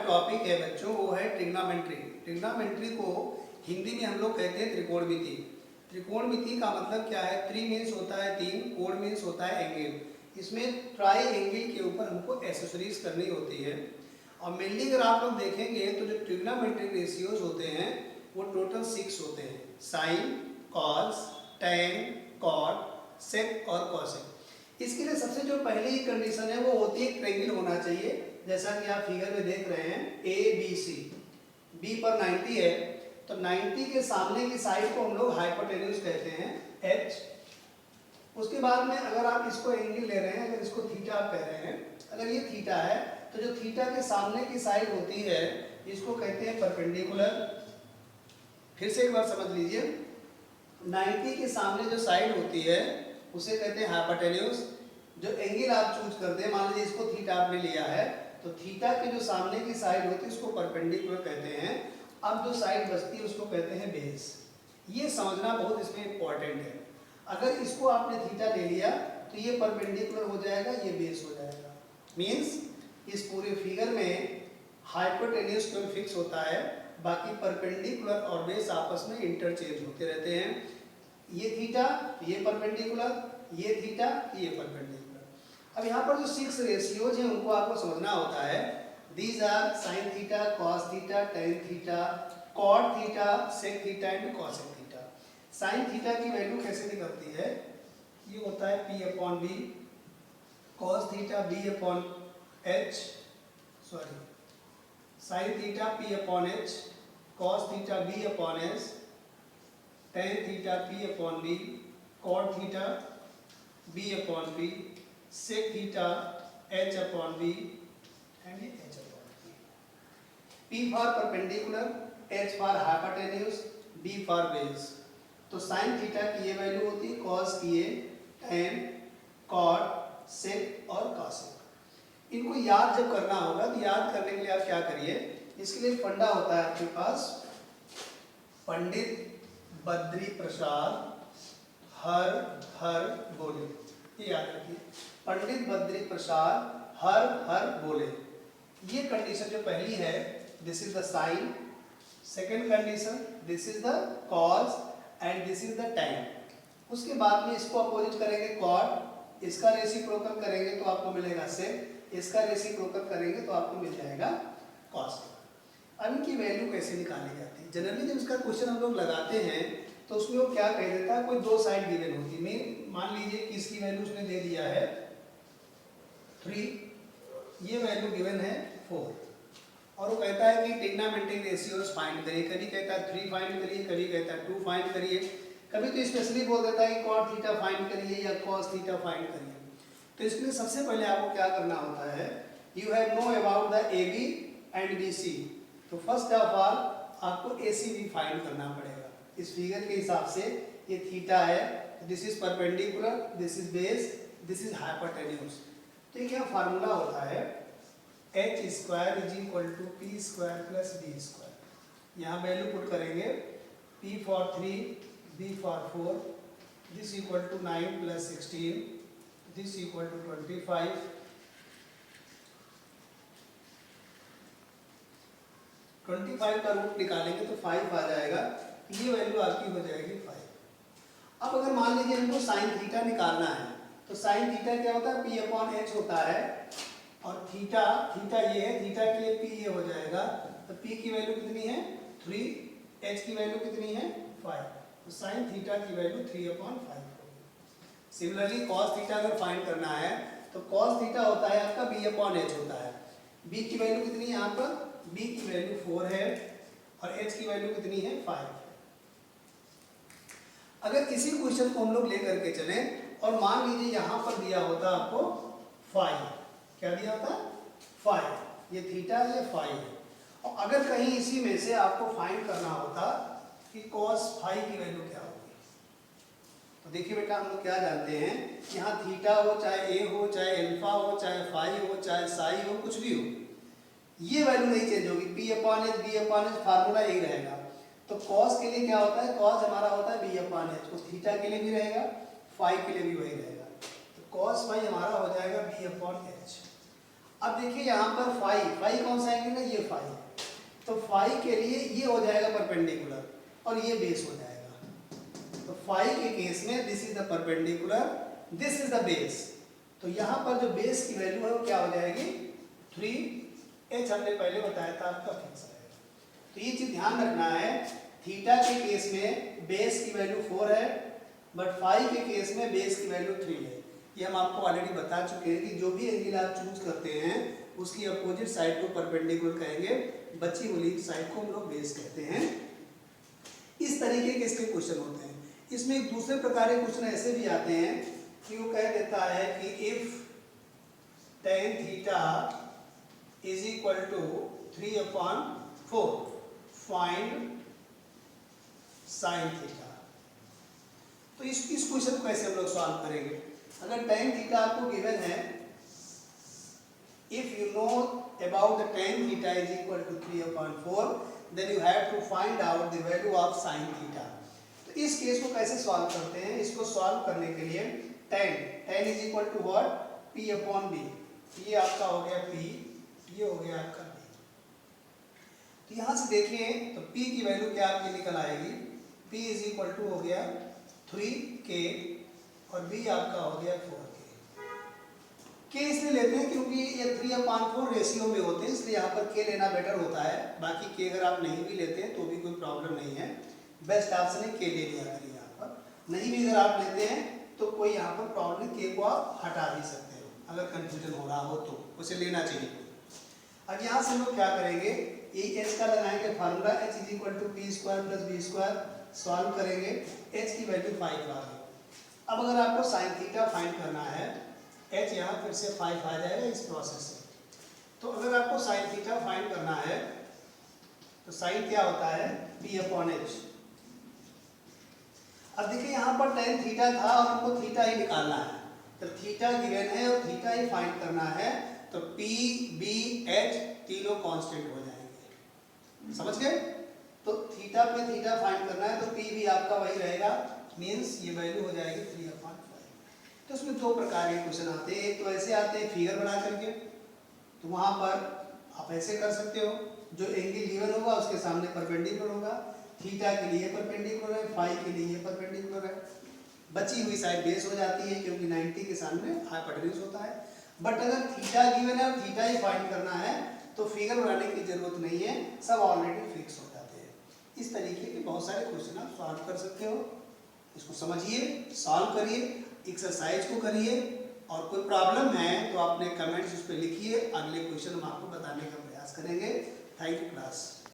Topic है बच्चों वो है ट्रिग्नोमेट्री। ट्रिग्नोमेट्री को हिंदी में हम लोग कहते हैं त्रिकोणमिति। त्रिकोणमिति का मतलब क्या है? त्रि मीन्स होता है तीन, कोण मीन्स होता है एंगल। इसमें ट्राई एंगल के ऊपर हमको एक्सेसरीज करनी होती है। और मेनली अगर आप लोग देखेंगे तो जो ट्रिग्नोमेट्रिक रेशियोज होते हैं वो टोटल 6 होते हैं। साइन, कॉस, टैन, कॉट, सेक और कॉसेक। इसके लिए सबसे जो पहली कंडीशन है वो होती है ट्रायंगल होना चाहिए। जैसा कि आप फिगर में देख रहे हैं ए बी सी, बी पर 90 है तो 90 के सामने की साइड को हम लोग हाइपोटेन्यूज कहते हैं एच। उसके बाद में अगर आप इसको एंगल ले रहे हैं, अगर इसको थीटा आप कह रहे हैं, अगर ये थीटा है तो जो थीटा के सामने की साइड होती है इसको कहते हैं परपेंडिकुलर। फिर से एक बार समझ लीजिए, 90 के सामने जो साइड होती है उसे कहते हैं हाइपोटेन्यूज। जो एंगल आप चूज करते हैं, मान लीजिए इसको थीटा आपने लिया है तो थीटा के जो सामने की साइड होती है उसको परपेंडिकुलर कहते हैं। अब जो साइड बचती है उसको कहते हैं बेस। ये समझना बहुत इसमें इंपॉर्टेंट है। अगर इसको आपने थीटा ले लिया तो ये परपेंडिकुलर हो जाएगा, ये बेस हो जाएगा। मींस इस पूरे फिगर में हाइपोटेन्यूज केवल फिक्स होता है, बाकी परपेंडिकुलर और बेस आपस में इंटरचेंज होते रहते हैं। ये थीटा ये परपेंडिकुलर, ये थीटा ये परपेंडिकुलर। अब यहाँ पर जो 6 रेशियोज हैं उनको आपको समझना होता है। These are sine theta, cos theta, tan theta, cot theta, sec theta and cosec theta. Sine theta की वैल्यू कैसे निकलती है? ये होता है P upon B, cos theta B upon H, sorry sine theta P upon H, cos theta B upon S, tan theta P upon B, cot theta B upon P, sec theta H upon B and ये H upon B। P for perpendicular, H for hypotenuse, B for base. तो sign theta की ये value होती है, cos की ये, ten, cot, सेक और cosec. इनको याद जब करना होगा तो याद करने के लिए आप क्या करिए, इसके लिए फंडा होता है आपके पास, पंडित बद्री प्रसाद हर हर बोले। ये याद रखिए, पंडित बद्री प्रसाद हर हर बोले। ये कंडीशन जो पहली है, this is the sine. Second condition, this is the cos and this is the tan. उसके बाद में इसको अपोजिट करेंगे कॉट, इसका रेसिप्रोकल करेंगे तो आपको मिलेगा सेक, इसका रेसिप्रोकल करेंगे तो आपको मिल जाएगा कॉस। अब इनकी वैल्यू कैसे निकाली जाती है? जनरली जब इसका क्वेश्चन हम लोग लगाते हैं तो उसमें वो क्या कह देता है, कोई दो साइड गिवन होती है। मान लीजिए कि इसकी वैल्यू उसने दे दिया है 3, ये वैल्यू गिवन है 4, और वो कहता है कि ट्रिग्नोमेट्रिक रेशियोज फाइंड करिए। कभी कहता है 3 फाइंड करिए, कभी कहता है 2 फाइंड करिए, कभी तो स्पेशली बोल देता है कि कॉट थीटा फाइंड करिए या कॉस थीटा फाइंड करिए। तो इसके लिए सबसे पहले आपको क्या करना होता है, you have no about the A B and B C. तो फर्स्ट ऑफ ऑल आपको ए सी बी फाइंड करना पड़ेगा। इस फिगर के हिसाब से ये थीटा है, this is perpendicular, this is base, this is hypotenuse. तो ये क्या फार्मूला होता है, h square is equal to P square plus B square. यहाँ वैल्यू पुट करेंगे, p for 3, b for 4, this equal to 9 plus 16, this equal to 25, 25 का root निकालेंगे तो 5 आ जाएगा। ये वैल्यू आपकी हो जाएगी 5। अब अगर मान लीजिए हमको साइन थीटा निकालना है तो साइन थीटा क्या होता है, P अपॉन H होता है, और थीटा ये है, थीटा के लिए P ये हो जाएगा। तो P की वैल्यू कितनी है 3, H की वैल्यू कितनी है 5, तो साइन थीटा की वैल्यू 3 अपॉन 5 होगी। सिमिलरली कॉस थीटा अगर फाइंड करना है तो कॉस थीटा होता है आपका B अपॉन H होता है। B की वैल्यू कितनी है यहाँ पर, B की वैल्यू 4 है और H की वैल्यू कितनी है 5। अगर इसी क्वेश्चन को हम लोग लेकर के चलें और मान लीजिए यहाँ पर दिया होता आपको 5, क्या दिया होता 5, ये थीटा ये 5 है, और अगर कहीं इसी में से आपको फाइंड करना होता कि cos 5 की वैल्यू क्या होगी, तो देखिए बेटा हम लोग क्या जानते हैं, यहाँ थीटा हो चाहे a हो चाहे अल्फा हो चाहे फाई हो चाहे साई हो, कुछ भी हो, ये वैल्यू नहीं चेंज होगी। P upon H, B upon H formula यही रहेगा। तो cos के लिए क्या होता है, cos हमारा होता है B अपॉन H, तो थीटा के लिए भी रहेगा, फाई के लिए भी वही रहेगा। तो cos फाई हमारा हो जाएगा B अपॉन H। अब देखिए यहाँ पर फाई, फाई कौन सा एंगल है, ये फाई। तो फाई के लिए ये हो जाएगा परपेंडिकुलर और ये बेस हो जाएगा। तो फाई के केस में this is the perpendicular, this is the base. तो यहाँ पर जो बेस की वैल्यू है वो क्या हो जाएगी 3h, हमने पहले बताया था आपका फिक्स रहेगा। तो ये चीज ध्यान रखना है, थीटा के केस में बेस की वैल्यू 4 है, बट फाई के केस में बेस की वैल्यू 3 है। ये हम आपको ऑलरेडी बता चुके हैं कि जो भी एंगल आप चूज करते हैं उसकी अपोजिट साइड को परपेंडिकुलर कहेंगे, बची हुई साइड को हम लोग बेस कहते हैं। इस तरीके के इसके क्वेश्चन होते हैं। इसमें एक दूसरे प्रकार के क्वेश्चन ऐसे भी आते हैं कि वो कह देता है कि if tan theta is equal to 3/4 find sin theta. तो इस क्वेश्चन को कैसे हम लोग सॉल्व करेंगे। अगर tan थीटा आपको गिवन है, if you know about the tan theta is equal to 3/4, then you have to find out the value of sin theta। तो इस केस को कैसे सॉल्व करते हैं, इसको सॉल्व करने के लिए tan is equal to what, p/b। ये आपका हो गया p, ये हो गया आपका b। तो यहाँ से देखिए तो p की वैल्यू क्या आपकी निकल आएगी, p is equal to हो गया 3k और b आपका हो गया 4k। के इसलिए लेते हैं क्योंकि ये 3/4 रेशियो में होते हैं, इसलिए यहाँ पर के लेना बेटर होता है। बाकी के अगर आप नहीं भी लेते हैं तो भी कोई प्रॉब्लम नहीं है, बेस्ट ऑप्शन है के ले लिया करिए। यहाँ पर नहीं भी अगर आप लेते हैं तो कोई यहाँ पर प्रॉब्लम, के को आप हटा भी सकते हो अगर कंफ्यूजन हो रहा हो तो उसे लेना चाहिए। अब यहाँ से हम लोग क्या करेंगे, एच का लगाएंगे formula, h is equal to p² + b², solve करेंगे, h की वैल्यू 5 आ गई। अब अगर आपको साइन थीटा फाइंड करना है, h यहाँ फिर से 5 आ जाएगा इस प्रोसेस से। तो अगर आपको साइन थीटा फाइंड करना है तो साइन क्या होता है, p/h। अब देखिए यहाँ पर tan थीटा था और हमको थीटा ही निकालना है, तो थीटा गिवन है और थीटा ही फाइंड करना है, तो p, b, h तीनों कांस्टेंट हो जाएंगे, समझ गए। तो थीटा पे थीटा फाइंड करना है तो p भी आपका वही रहेगा, मींस ये वैल्यू हो जाएगी 3/5। तो इसमें दो प्रकार के क्वेश्चन आते हैं, एक तो ऐसे आते हैं फिगर बना करके, तो वहां पर आप ऐसे कर सकते हो, जो एंगल गिवन होगा उसके सामने परपेंडिकुलर होगा, थीटा के लिए परपेंडिकुलर है, फाई के लिए परपेंडिकुलर है, बची हुई साइड बेस हो जाती है क्योंकि 90 के सामने हाइपोटेन्यूज होता है। बट अगर थीटा गिवन है और थीटा ही फाइंड करना है तो फिगर बनाने की जरूरत नहीं है, सब ऑलरेडी फिक्स हो जाते हैं। इस तरीके के बहुत सारे क्वेश्चन आप सॉल्व कर सकते हो, इसको समझिए, सॉल्व करिए, एक्सरसाइज को करिए, और कोई प्रॉब्लम है तो अपने कमेंट्स उस पर लिखिए, अगले क्वेश्चन हम आपको बताने का प्रयास करेंगे। Thank you class.